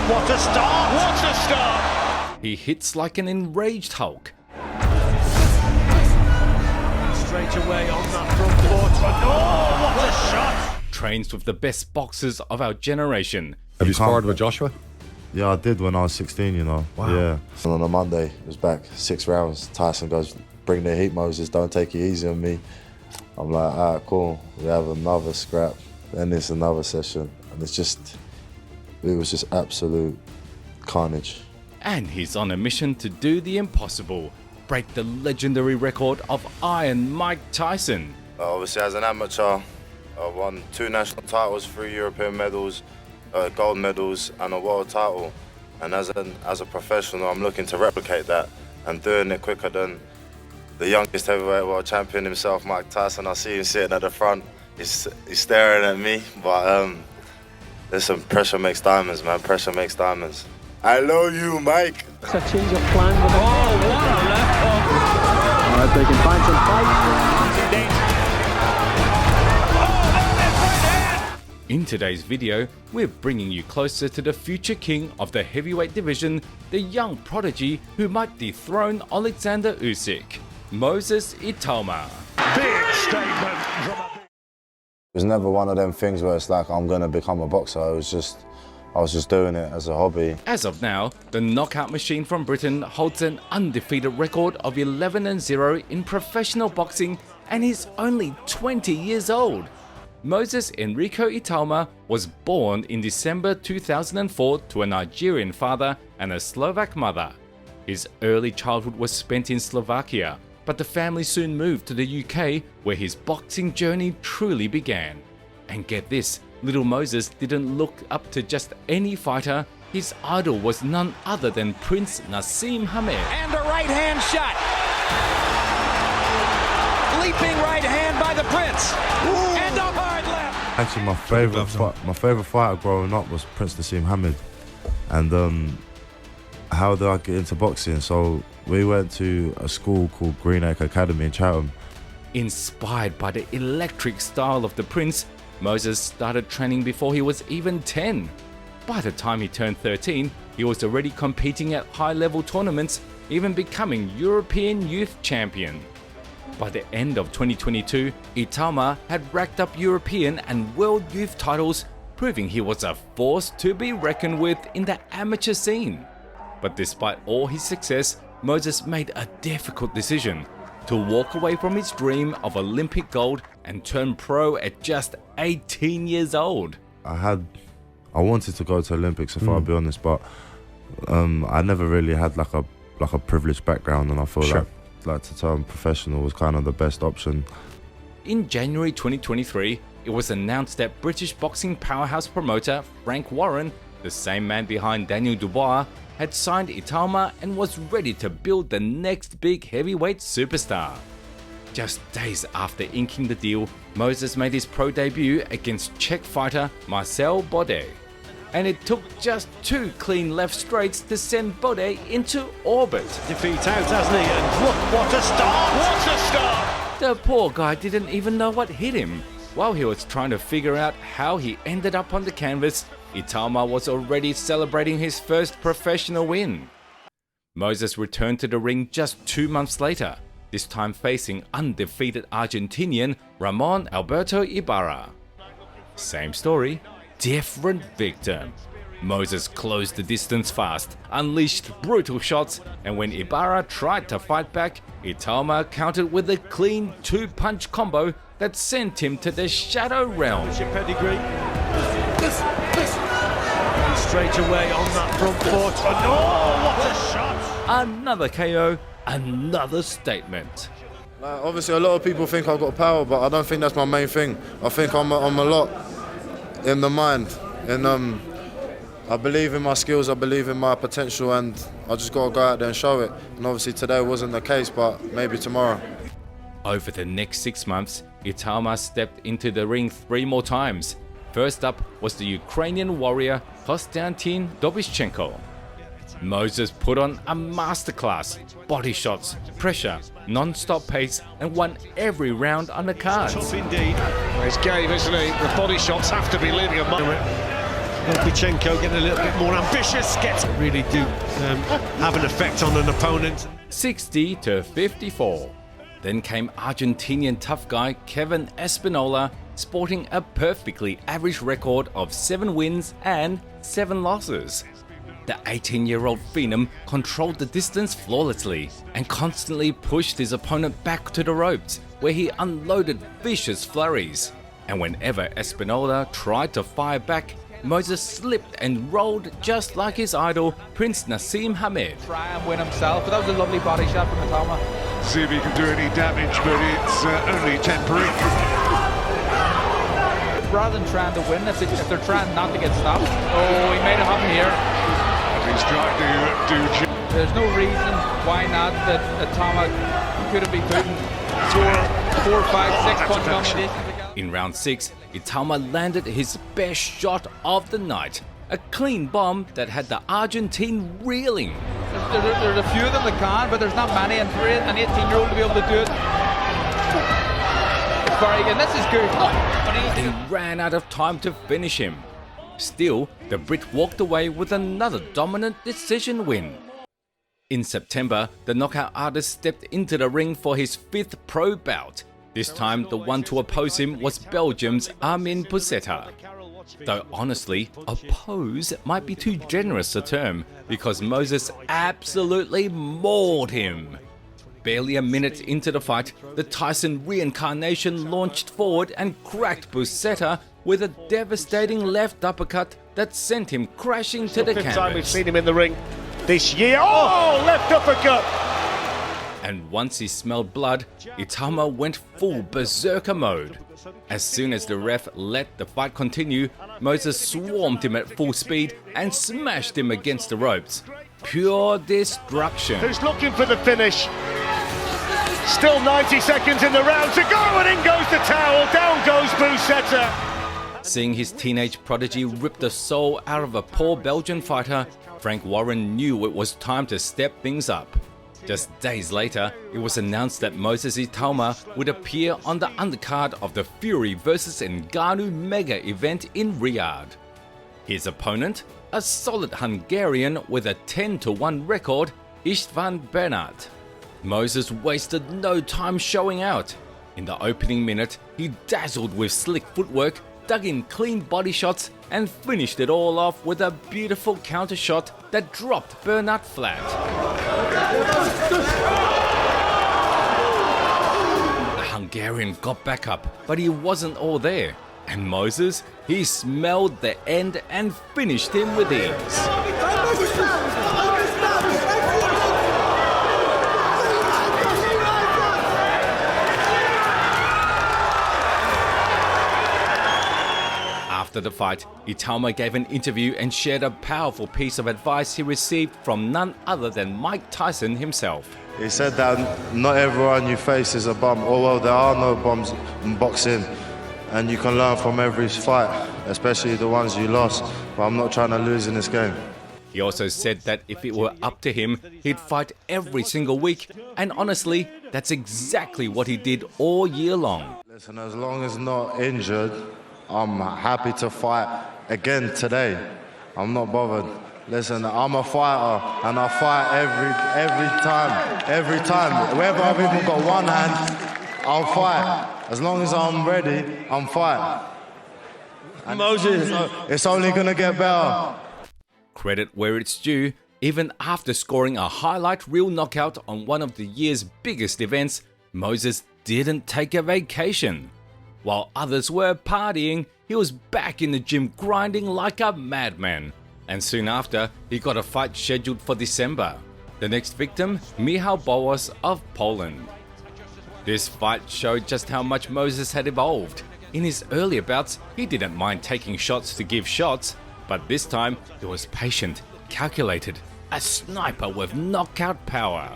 What a start! What a start! He hits like an enraged Hulk. Straight away on that front foot. Oh, what a shot! Trains with the best boxers of our generation. Have you sparred with Joshua? Yeah, I did when I was 16, you know. Wow. Yeah. And on a Monday, it was back 6 rounds. Tyson goes, bring the heat, Moses, don't take it easy on me. I'm like, all right, cool. We have another scrap, then it's another session. And it was just absolute carnage. And he's on a mission to do the impossible, break the legendary record of Iron Mike Tyson. Obviously, as an amateur, I won 2 national titles, 3 European medals, gold medals, and a world title. And as a professional, I'm looking to replicate that and doing it quicker than the youngest heavyweight world champion himself, Mike Tyson. I see him sitting at the front. He's staring at me, but listen, pressure makes diamonds, man. Pressure makes diamonds. I love you, Mike. It's a change of plan with the What a left hook! Alright, they can find some fight. In today's video, we're bringing you closer to the future king of the heavyweight division, the young prodigy who might dethrone Alexander Usyk, Moses Itauma. Big statement from a... It was never one of them things where it's like, I'm gonna become a boxer. I was just doing it as a hobby. As of now, the knockout machine from Britain holds an undefeated record of 11-0 in professional boxing, and he's only 20 years old. Moses Enrico Itauma was born in December 2004 to a Nigerian father and a Slovak mother. His early childhood was spent in Slovakia, but the family soon moved to the UK, where his boxing journey truly began. And get this, little Moses didn't look up to just any fighter. His idol was none other than Prince Naseem Hamed. And a right hand shot. Leaping right hand by the Prince. And a hard left. Actually, my favorite fighter growing up was Prince Naseem Hamed. And how did I get into boxing? So we went to a school called Greenacre Academy in Chatham. Inspired by the electric style of the Prince, Moses started training before he was even 10. By the time he turned 13, he was already competing at high-level tournaments, even becoming European Youth Champion. By the end of 2022, Itauma had racked up European and World Youth titles, proving he was a force to be reckoned with in the amateur scene. But despite all his success, Moses made a difficult decision: to walk away from his dream of Olympic gold and turn pro at just 18 years old. I wanted to go to Olympics, if I'll be honest, but I never really had like a privileged background, and I feel like to turn professional was kind of the best option. In January 2023, it was announced that British boxing powerhouse promoter Frank Warren, the same man behind Daniel Dubois, had signed Itauma and was ready to build the next big heavyweight superstar. Just days after inking the deal, Moses made his pro debut against Czech fighter Marcel Bode. And it took just 2 clean left straights to send Bode into orbit. Defeat out, hasn't he? And look, what a start! What a start! The poor guy didn't even know what hit him. While he was trying to figure out how he ended up on the canvas, Itauma was already celebrating his first professional win. Moses returned to the ring just 2 months later, this time facing undefeated Argentinian Ramon Alberto Ibarra. Same story, different victim. Moses closed the distance fast, unleashed brutal shots, and when Ibarra tried to fight back, Itauma countered with a clean 2-punch combo that sent him to the shadow realm. Pedigree. Straight away on that front foot. Oh, what a shot! Another KO, another statement. Obviously, a lot of people think I've got power, but I don't think that's my main thing. I think I'm a lot in the mind, and I believe in my skills, I believe in my potential, and I just got to go out there and show it. And obviously today wasn't the case, but maybe tomorrow. Over the next 6 months, Itauma stepped into the ring 3 more times. First up was the Ukrainian warrior Konstantin Dobishchenko. Moses put on a masterclass, body shots, pressure, non-stop pace, and won every round on the cards. Tough indeed. His game, isn't he? The body shots have to be leaving a mark. Lopichenko getting a little bit more ambitious, really do have an effect on an opponent. 60-54. Then came Argentinian tough guy Kevin Espinola, sporting a perfectly average record of 7 wins and 7 losses. The 18-year-old phenom controlled the distance flawlessly and constantly pushed his opponent back to the ropes, where he unloaded vicious flurries. And whenever Espinola tried to fire back, Moses slipped and rolled just like his idol, Prince Nassim Hamed. Try and win himself, but that was a lovely body shot from Itauma. See if he can do any damage, but it's only temporary. Rather than trying to win, if they're trying not to get stopped. Oh, he made it happen here. He's trying to do. There's no reason why not that Itauma couldn't be putting 4, 5, 6 punch combinations. In round 6, Itauma landed his best shot of the night, a clean bomb that had the Argentine reeling. There's a few of them that can, but there's not many, and for an 18-year-old to be able to do it, it's very good. This is good. He ran out of time to finish him. Still, the Brit walked away with another dominant decision win. In September, the knockout artist stepped into the ring for his 5th pro bout. This time, the one to oppose him was Belgium's Armin Puseta. Though honestly, oppose might be too generous a term, because Moses absolutely mauled him. Barely a minute into the fight, the Tyson reincarnation launched forward and cracked Puseta with a devastating left uppercut that sent him crashing to the canvas. Time we've seen him in the ring this year. Oh, left uppercut! And once he smelled blood, Itauma went full berserker mode. As soon as the ref let the fight continue, Moses swarmed him at full speed and smashed him against the ropes. Pure destruction. Who's looking for the finish? Still 90 seconds in the round to go, and in goes the towel, down goes Busetta. Seeing his teenage prodigy rip the soul out of a poor Belgian fighter, Frank Warren knew it was time to step things up. Just days later, it was announced that Moses Itauma would appear on the undercard of the Fury vs Ngannou mega event in Riyadh. His opponent, a solid Hungarian with a 10-1 record, István Bernát. Moses wasted no time showing out. In the opening minute, he dazzled with slick footwork, dug in clean body shots, and finished it all off with a beautiful counter shot that dropped Bernát flat. The Hungarian got back up, but he wasn't all there. And Moses, he smelled the end and finished him with ease. After the fight, Itauma gave an interview and shared a powerful piece of advice he received from none other than Mike Tyson himself. He said that not everyone you face is a bum, although there are no bums in boxing, and you can learn from every fight, especially the ones you lost, but I'm not trying to lose in this game. He also said that if it were up to him, he'd fight every single week, and honestly, that's exactly what he did all year long. Listen, as long as not injured, I'm happy to fight again today. I'm not bothered. Listen, I'm a fighter, and I fight every time. Whether I've even got one hand, I'll fight. As long as I'm ready, I'm fighting. Moses, it's only gonna get better. Credit where it's due, even after scoring a highlight reel knockout on one of the year's biggest events, Moses didn't take a vacation. While others were partying, he was back in the gym grinding like a madman. And soon after, he got a fight scheduled for December. The next victim, Michał Bołos of Poland. This fight showed just how much Moses had evolved. In his earlier bouts, he didn't mind taking shots to give shots, but this time, he was patient, calculated, a sniper with knockout power.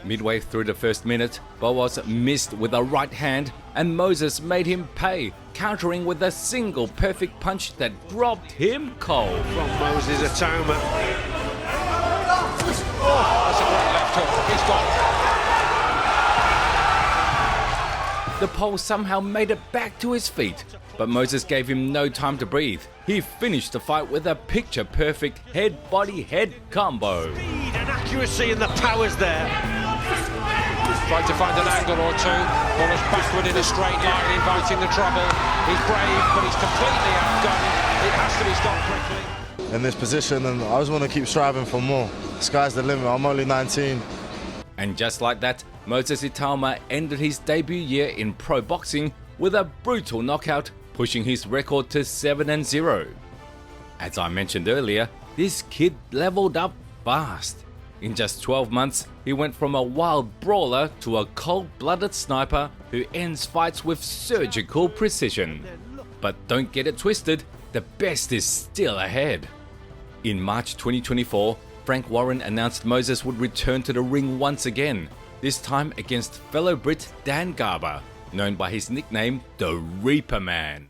Midway through the first minute, Bołos missed with a right hand, and Moses made him pay, countering with a single perfect punch that dropped him cold. From Moses Itauma. Oh, that's a great left hook. He's gone. The Pole somehow made it back to his feet, but Moses gave him no time to breathe. He finished the fight with a picture-perfect head-body-head combo. Speed and accuracy and the powers there. Tried to find an angle or two. Bullish backward in a straight line, inviting the trouble. He's brave, but he's completely outdone. It has to be stopped quickly. In this position, and I just want to keep striving for more. Sky's the limit. I'm only 19. And just like that, Moses Itauma ended his debut year in pro boxing with a brutal knockout, pushing his record to 7-0. As I mentioned earlier, this kid leveled up fast. In just 12 months, he went from a wild brawler to a cold-blooded sniper who ends fights with surgical precision. But don't get it twisted, the best is still ahead. In March 2024, Frank Warren announced Moses would return to the ring once again, this time against fellow Brit Dan Garber, known by his nickname the Reaper Man.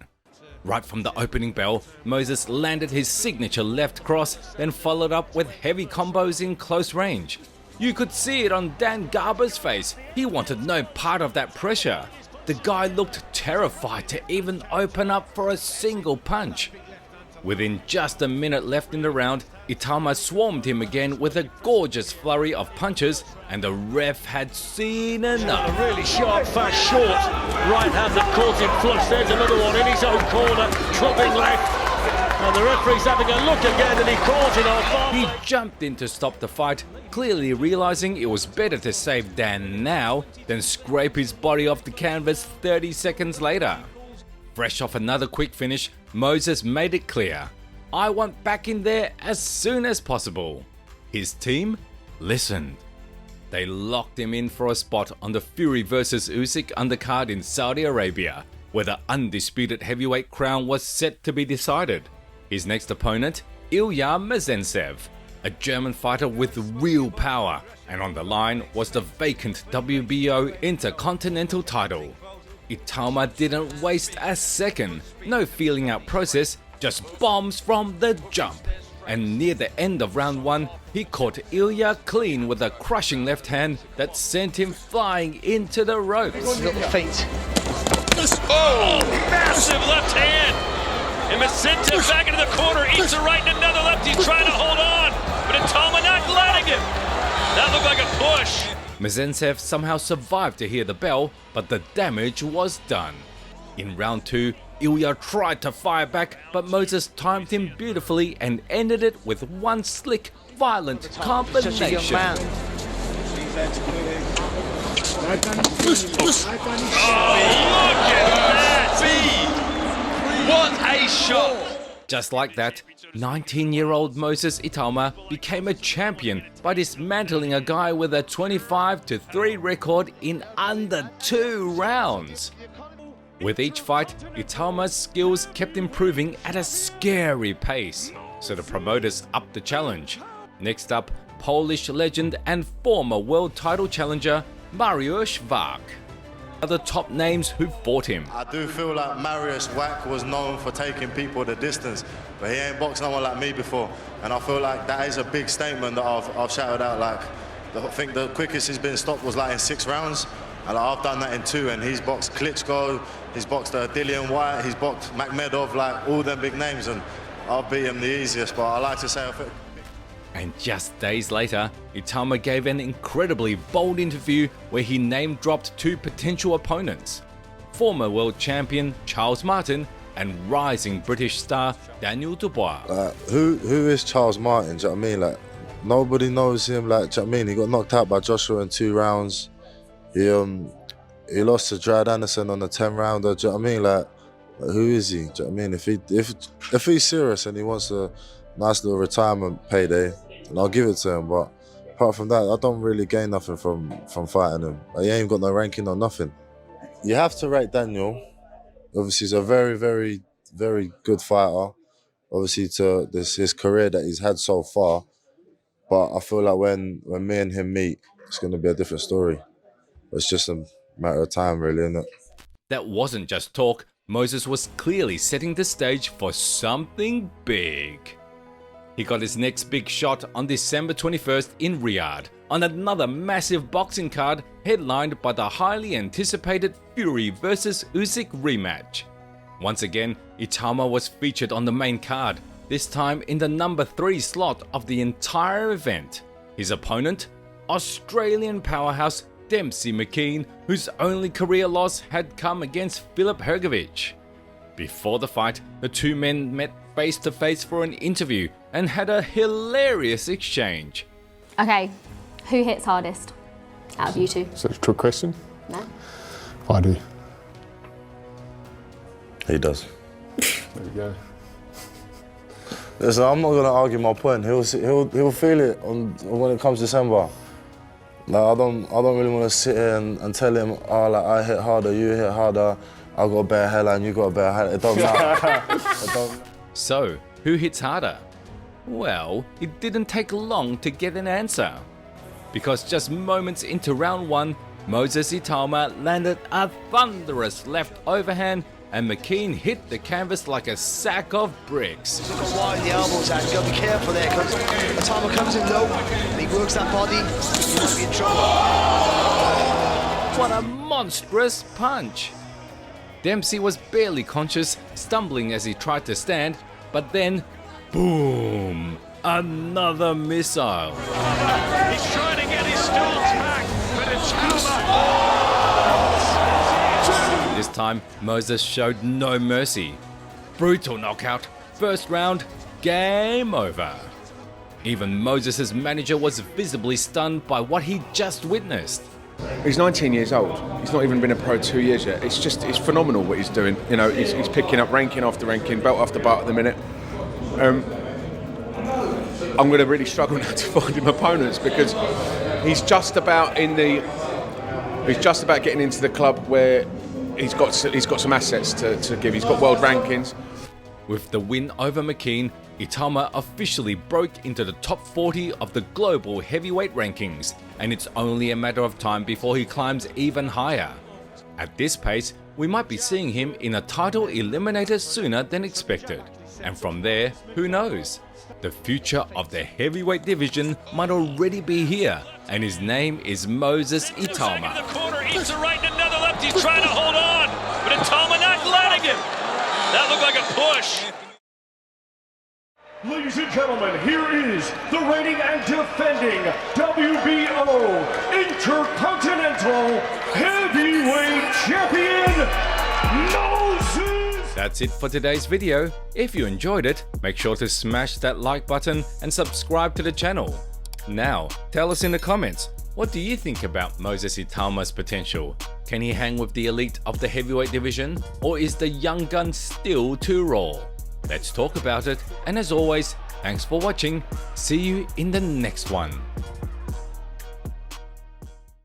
Right from the opening bell, Moses landed his signature left cross, then followed up with heavy combos in close range. You could see it on Dan Garber's face. He wanted no part of that pressure. The guy looked terrified to even open up for a single punch. Within just a minute left in the round, Itauma swarmed him again with a gorgeous flurry of punches, and the ref had seen enough. A really sharp, fast, short right hand that caught him flush. There's another one in his own corner, dropping left. And the referee's having a look again, and he caught it off. He jumped in to stop the fight, clearly realizing it was better to save Dan now than scrape his body off the canvas 30 seconds later. Fresh off another quick finish, Moses made it clear, I want back in there as soon as possible. His team listened. They locked him in for a spot on the Fury vs Usyk undercard in Saudi Arabia, where the undisputed heavyweight crown was set to be decided. His next opponent, Ilya Mezentsev, a German fighter with real power, and on the line was the vacant WBO Intercontinental title. Itauma didn't waste a second, no feeling out process, just bombs from the jump. And near the end of round one, he caught Ilya clean with a crushing left hand that sent him flying into the ropes. Feet. Oh, massive left hand! And Mezentsev back into the corner, eats a right and another left, he's trying to hold on, but Itauma not letting him. That looked like a push. Mezentsev somehow survived to hear the bell, but the damage was done. In round two, Ilya tried to fire back, but Moses timed him beautifully and ended it with one slick, violent combination. Such a young man. Oh, look at that speed! What a shot! Just like that, 19-year-old Moses Itauma became a champion by dismantling a guy with a 25-3 record in under 2 rounds. With each fight, Itauma's skills kept improving at a scary pace, so the promoters upped the challenge. Next up, Polish legend and former world title challenger Mariusz Wach. Other top names who fought him. I do feel like Mariusz Wach was known for taking people the distance, but he ain't boxed no one like me before. And I feel like that is a big statement that I've shouted out. Like, I think the quickest he's been stopped was like in 6 rounds. And like, I've done that in 2, and he's boxed Klitschko, he's boxed Dillian White, he's boxed Makhmedov, like all them big names, and I'll beat him the easiest. But I like to say, And just days later, Itauma gave an incredibly bold interview where he name-dropped 2 potential opponents, former world champion Charles Martin and rising British star Daniel Dubois. who is Charles Martin? Do you know what I mean? Like, nobody knows him. Like, do you know what I mean? He got knocked out by Joshua in 2 rounds. He lost to Drad Anderson on a 10-rounder. Do you know what I mean? Like, who is he? Do you know what I mean? If he's serious and he wants a nice little retirement payday, and I'll give it to him. But apart from that, I don't really gain nothing from fighting him. He ain't got no ranking or nothing. You have to rate Daniel. Obviously, he's a very, very, very good fighter. Obviously, to his career that he's had so far. But I feel like when me and him meet, it's going to be a different story. It's just a matter of time, really, isn't it? That wasn't just talk. Moses was clearly setting the stage for something big. He got his next big shot on December 21st in Riyadh, on another massive boxing card headlined by the highly anticipated Fury vs Usyk rematch. Once again, Itauma was featured on the main card, this time in the number 3 slot of the entire event. His opponent? Australian powerhouse Dempsey McKean, whose only career loss had come against Filip Hrgović. Before the fight, the two men met face to face for an interview and had a hilarious exchange. Okay, who hits hardest out of you two? Is that a trick question? No. I do. He does. There you go. Listen, I'm not going to argue my point. He'll feel it when it comes December. Like, I don't really want to sit here and tell him, oh, like, I hit harder, you hit harder, I got a better hairline, you got a better hairline. It don't matter. So, who hits harder? Well, it didn't take long to get an answer. Because just moments into round 1, Moses Itauma landed a thunderous left overhand and McKean hit the canvas like a sack of bricks. He's got wide the elbows out, you've got to be careful there because Itauma comes in low, and he works that body, he might be in trouble. What a monstrous punch! Dempsey was barely conscious, stumbling as he tried to stand, but then, boom! Another missile. He's trying to get his stance back, but Itauma. This time, Moses showed no mercy. Brutal knockout. First round, game over. Even Moses' manager was visibly stunned by what he just witnessed. He's 19 years old. He's not even been a pro 2 years yet. It's phenomenal what he's doing. You know, he's picking up ranking after ranking, belt after belt at the minute. I'm going to really struggle now to find him opponents because he's just about getting into the club where he's got some assets to give. He's got world rankings. With the win over McKean, Itauma officially broke into the top 40 of the global heavyweight rankings, and it's only a matter of time before he climbs even higher. At this pace, we might be seeing him in a title eliminator sooner than expected. And from there, who knows? The future of the heavyweight division might already be here, and his name is Moses Itauma. In the corner, eats a right and another left. He's trying to hold on, but Itauma not letting him. That looked like a push. Ladies and gentlemen, here is the reigning and defending WBO Intercontinental Heavyweight Champion, Moses! That's it for today's video. If you enjoyed it, make sure to smash that like button and subscribe to the channel. Now, tell us in the comments, what do you think about Moses Itauma's potential? Can he hang with the elite of the heavyweight division? Or is the young gun still too raw? Let's talk about it, and as always, thanks for watching. See you in the next one.